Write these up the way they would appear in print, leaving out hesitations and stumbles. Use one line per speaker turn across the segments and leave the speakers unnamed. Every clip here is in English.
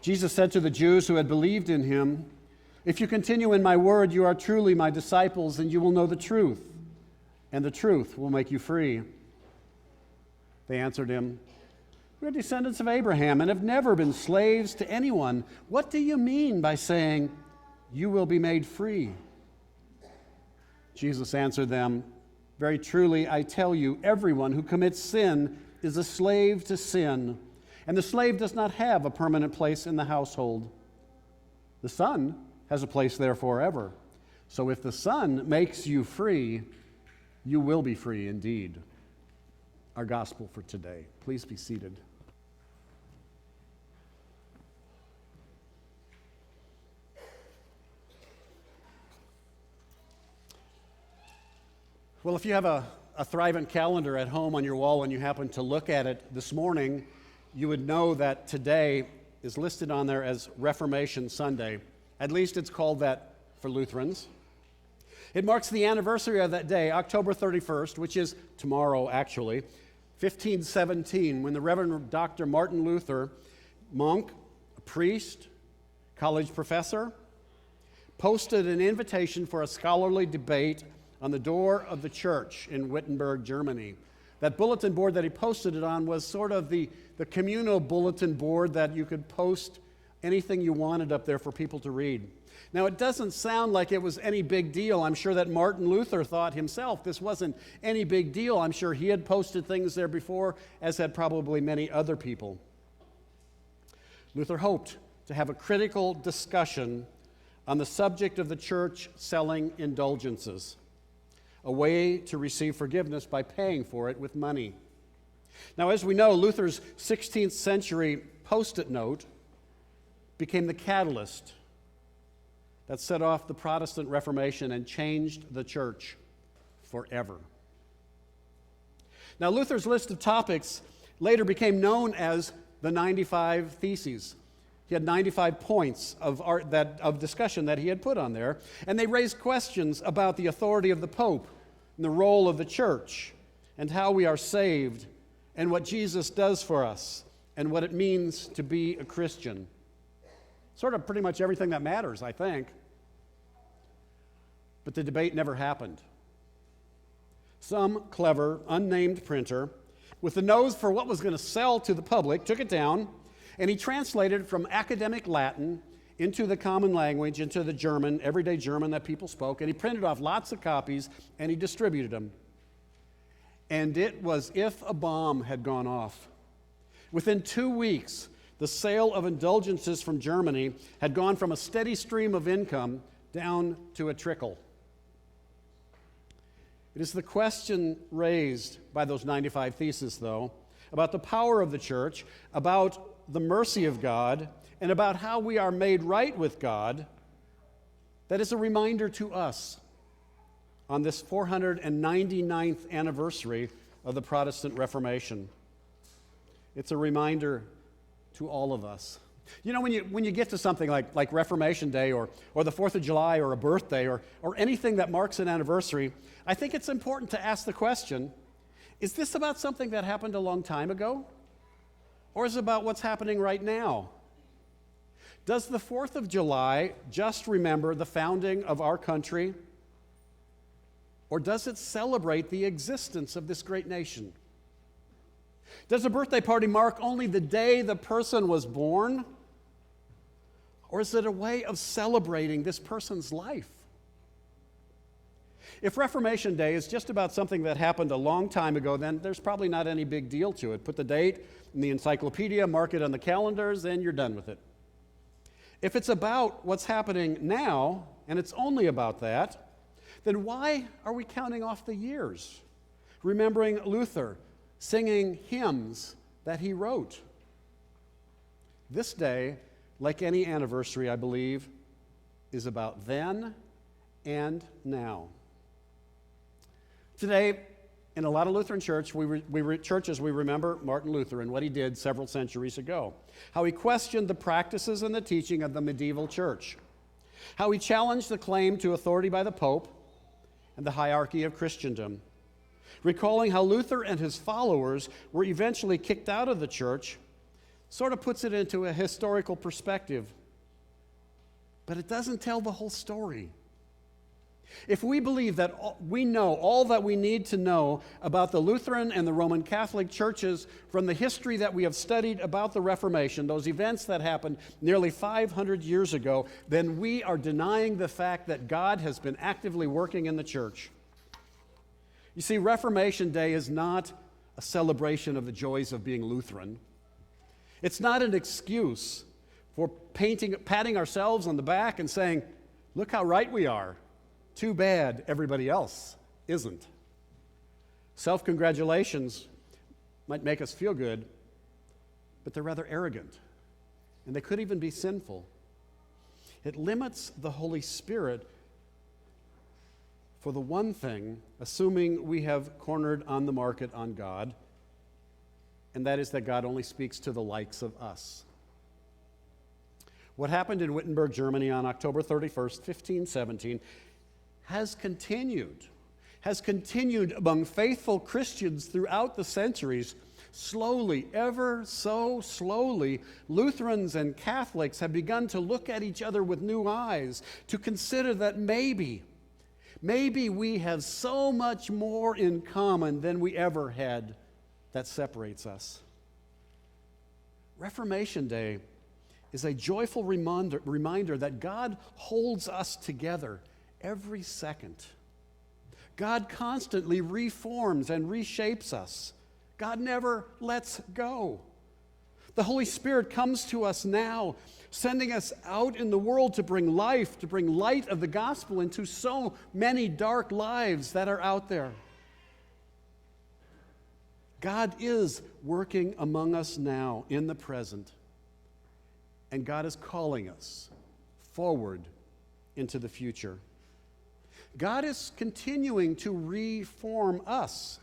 Jesus said to the Jews who had believed in him, "If you continue in my word, you are truly my disciples, and you will know the truth, and the truth will make you free." They answered him, "We are descendants of Abraham and have never been slaves to anyone. What do you mean by saying, 'You will be made free'?" Jesus answered them, "Very truly, I tell you, everyone who commits sin is a slave to sin, and the slave does not have a permanent place in the household. The Son has a place there forever. So if the Son makes you free, you will be free indeed." Our gospel for today. Please be seated. Well, if you have a Thrivent calendar at home on your wall and you happen to look at it this morning, you would know that today is listed on there as Reformation Sunday. At least it's called that for Lutherans. It marks the anniversary of that day, October 31st, which is tomorrow actually, 1517, when the Reverend Dr. Martin Luther, monk, a priest, college professor, posted an invitation for a scholarly debate on the door of the church in Wittenberg, Germany. That bulletin board that he posted it on was sort of the communal bulletin board that you could post anything you wanted up there for people to read. Now, it doesn't sound like it was any big deal. I'm sure that Martin Luther thought himself this wasn't any big deal. I'm sure he had posted things there before, as had probably many other people. Luther hoped to have a critical discussion on the subject of the church selling indulgences, a way to receive forgiveness by paying for it with money. Now, as we know, Luther's 16th century post-it note became the catalyst that set off the Protestant Reformation and changed the church forever. Now, Luther's list of topics later became known as the 95 Theses. He had 95 points of discussion that he had put on there, and they raised questions about the authority of the Pope and the role of the church and how we are saved and what Jesus does for us and what it means to be a Christian. Sort of pretty much everything that matters, I think. But the debate never happened. Some clever, unnamed printer, with the nose for what was going to sell to the public, took it down, and he translated it from academic Latin into the common language, into the German, everyday German that people spoke, and he printed off lots of copies, and he distributed them. And it was if a bomb had gone off. Within 2 weeks, the sale of indulgences from Germany had gone from a steady stream of income down to a trickle. It is the question raised by those 95 Theses, though, about the power of the church, about the mercy of God, and about how we are made right with God, that is a reminder to us on this 499th anniversary of the Protestant Reformation. It's a reminder to all of us. You know, when you get to something like Reformation Day or the 4th of July or a birthday or anything that marks an anniversary, I think it's important to ask the question, is this about something that happened a long time ago? Or is it about what's happening right now? Does the 4th of July just remember the founding of our country? Or does it celebrate the existence of this great nation? Does a birthday party mark only the day the person was born? Or is it a way of celebrating this person's life? If Reformation Day is just about something that happened a long time ago, then there's probably not any big deal to it. Put the date in the encyclopedia, mark it on the calendars, and you're done with it. If it's about what's happening now, and it's only about that, then why are we counting off the years? Remembering Luther, singing hymns that he wrote. This day, like any anniversary, I believe, is about then and now. Today, in a lot of Lutheran churches, we remember Martin Luther and what he did several centuries ago. How he questioned the practices and the teaching of the medieval church. How he challenged the claim to authority by the Pope and the hierarchy of Christendom. Recalling how Luther and his followers were eventually kicked out of the church sort of puts it into a historical perspective, but it doesn't tell the whole story. If we believe that we know all that we need to know about the Lutheran and the Roman Catholic churches from the history that we have studied about the Reformation, those events that happened nearly 500 years ago, then we are denying the fact that God has been actively working in the church. You see, Reformation Day is not a celebration of the joys of being Lutheran. It's not an excuse for patting ourselves on the back and saying, look how right we are. Too bad everybody else isn't. Self-congratulations might make us feel good, but they're rather arrogant, and they could even be sinful. It limits the Holy Spirit for the one thing, assuming we have cornered on the market on God, and that is that God only speaks to the likes of us. What happened in Wittenberg, Germany on October 31st, 1517 has continued among faithful Christians throughout the centuries. Slowly, ever so slowly, Lutherans and Catholics have begun to look at each other with new eyes, to consider that maybe we have so much more in common than we ever had that separates us. Reformation Day is a joyful reminder that God holds us together every second. God constantly reforms and reshapes us. God never lets go. The Holy Spirit comes to us now, sending us out in the world to bring life, to bring light of the gospel into so many dark lives that are out there. God is working among us now in the present, and God is calling us forward into the future. God is continuing to reform us,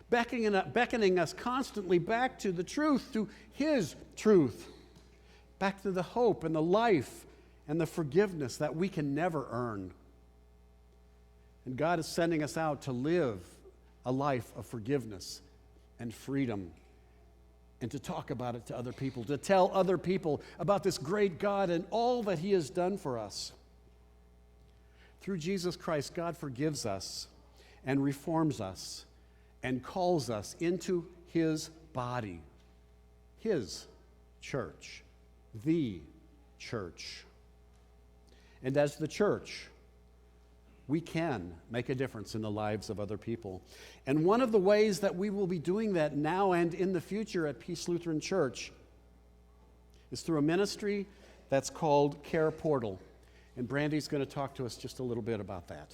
beckoning us constantly back to the truth, to His truth, back to the hope and the life and the forgiveness that we can never earn. And God is sending us out to live a life of forgiveness and freedom, and to talk about it to other people, to tell other people about this great God and all that He has done for us. Through Jesus Christ, God forgives us and reforms us and calls us into His body, His church, the church. And as the church, we can make a difference in the lives of other people. And one of the ways that we will be doing that now and in the future at Peace Lutheran Church is through a ministry that's called Care Portal. And Brandy's going to talk to us just a little bit about that.